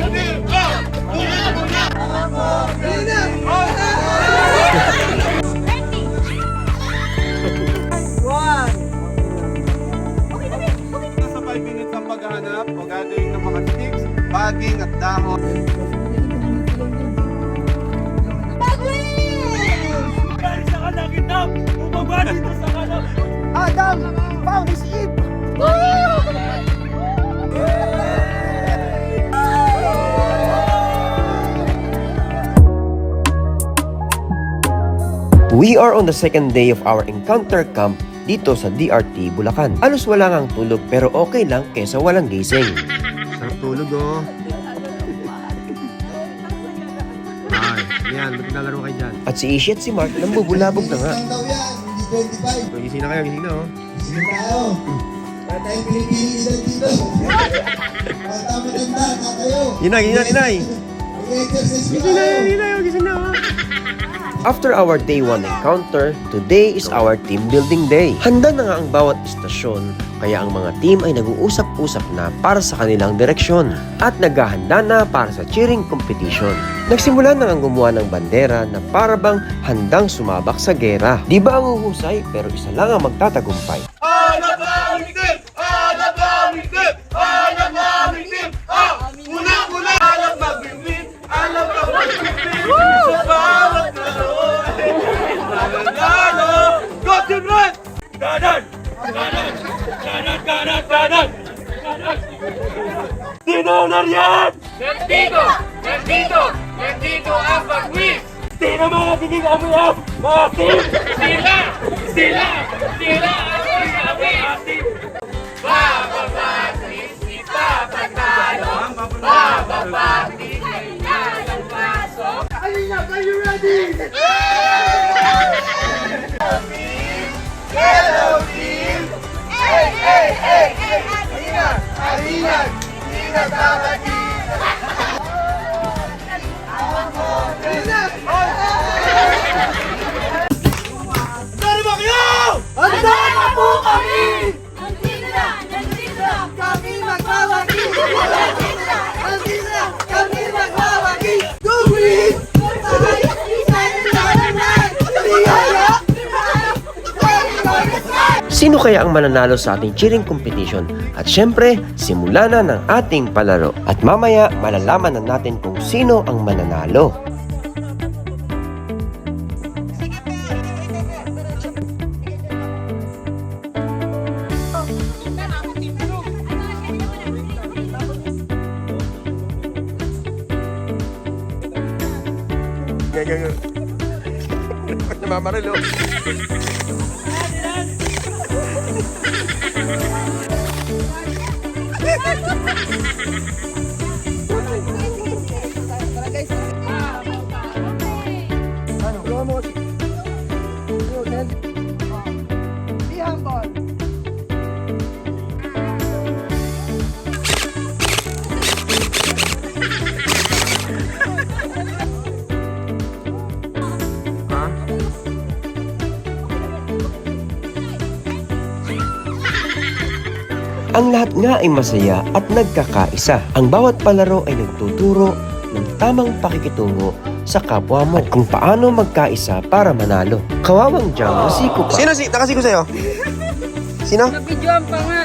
Sa 5 minutes ang paghahanap o gathering ng mga sticks, baging at dahon. Sa kalakitam! Bumaba dito sa kalam! Adam found his Eve! We are on the second day of our encounter camp dito sa DRT, Bulacan. Halos wala ngang tulog pero okay lang kesa walang gising. Sarap tulog oh. Ay, yan, maglalaro kayo dyan. At si Ishi at si Mark nambubulabog na nga. Lang daw yan, hindi 25. So, gising na kayo, gising na oh. Sige tayo. Para tayong pinipiling edad dito. Para tayo maganda, tatayo. Inay, inay! Mag-exercise Gising na tayo. yan, inay, gising na oh. After our day 1 encounter, today is our team building day. Handa na nga ang bawat istasyon, kaya ang mga team ay nag-uusap-usap na para sa kanilang direksyon at naghahanda na para sa cheering competition. Nagsimula na ang gumawa ng bandera na para bang handang sumabak sa gera. Di ba ang uhusay pero isa lang ang magtatagumpay? Kanan! Kanan! Kanan! Kanan! Kanan! Kanan! Sino ang nariyan? Nandito! Nandito! Nandito ang pag-win! Sino mga ginigamihan? Mga team! Sila! Sila! Sila ang ginawin! Bababagis, ipapatalo! Bababagis, kanya ng paso! Yellow team! Hey, hey, hey! Alina! Alina! Alina Tabati! Saan ba kayo? Handa na po kami! Nandito na! Nandito na! Kami magwawagi! Nandito na! Kami magwawagi! Go green! Sino kaya ang mananalo sa ating cheering competition? At syempre, simula na ng ating palaro. At mamaya, malalaman na natin kung sino ang mananalo. Ganyan. Namamaril oh. Ang lahat nga ay masaya at nagkakaisa. Ang bawat palaro ay nagtuturo ng tamang pakikitungo sa kapwa mo at kung paano magkaisa para manalo. Kawawang Jam, nasiko pa. Sino nakasiko sa'yo? Sino? Nabidyoan pa nga!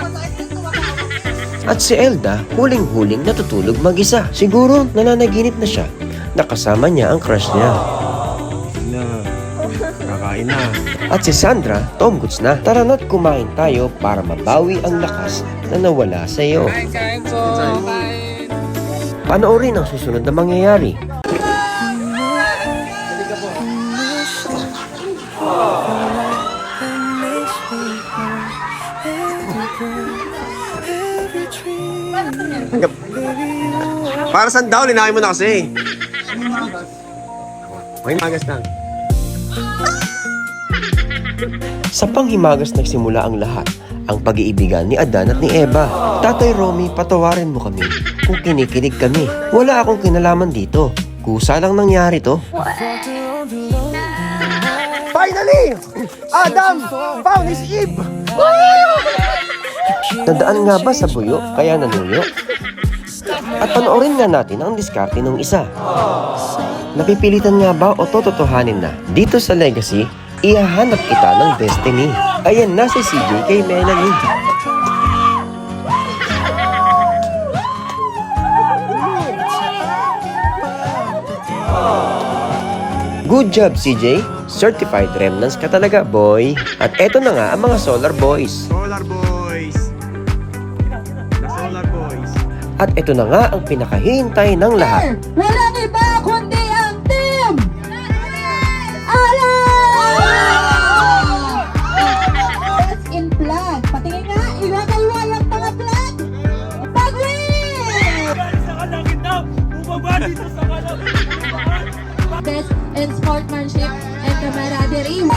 At si Elda, huling-huling natutulog mag-isa. Siguro nananaginip na siya. Nakasama niya ang crush niya. Na. Kakain na. At si Sandra, Tom Goods na. Tara na't kumain tayo para mabawi ang lakas na nawala sa iyo. Kain po! Kain! Panoorin ang susunod na mangyayari. Para saan daw? Linahin mo na kasi. May magas lang. Sa panghimagas nagsimula ang lahat, ang pag-iibigan ni Adan at ni Eva. Tatay Romy, patawarin mo kami kung kinikilig kami. Wala akong kinalaman dito. Kusa lang nangyari to. Finally! Adam found his Eve! Nadaan nga ba sa buyo kaya nanuyo? At panoorin nga natin ang diskarte ng isa. Napipilitan nga ba o tototohanin na dito sa Legacy, ihahanap kita ng destiny? Ayan na si CJ kay Melanie. Good job, CJ. Certified remnants ka talaga, boy. At eto na nga ang mga Solar Boys. Solar Boys. The Solar Boys. At eto na nga ang pinakahihintay ng lahat. Walang iba kundi ang team! Alam! It's in flag. Patingin nga, iwagay-wag ang mga flag. Pag-win! Galing sa kalagitnaan, bumaba dito sa kalagitnaan. Best in sportsmanship and camaraderie.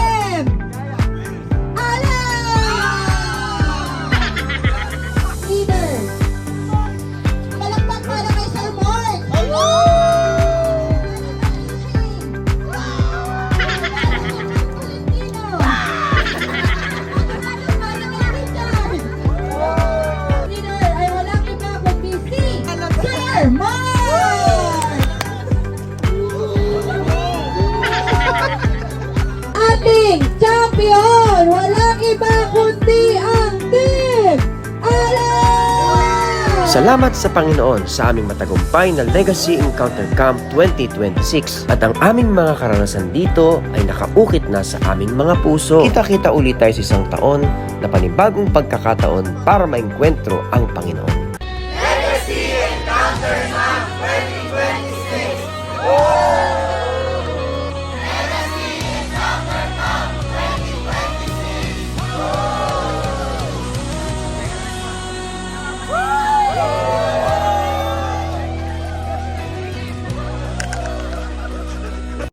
Leader. Palakpak para kay Sir Mark. Leader ay walang iba kundi si Sir Mark. Ating champion, walang iba kundi ang team Alam! Salamat sa Panginoon sa aming matagumpay na Legacy Encounter Camp 2026 at ang aming mga karanasan dito ay nakaukit na sa aming mga puso. Kita-kita ulit tayo sa isang taon na panibagong pagkakataon para maengkwentro ang Panginoon. Legacy Encounter Camp 2026!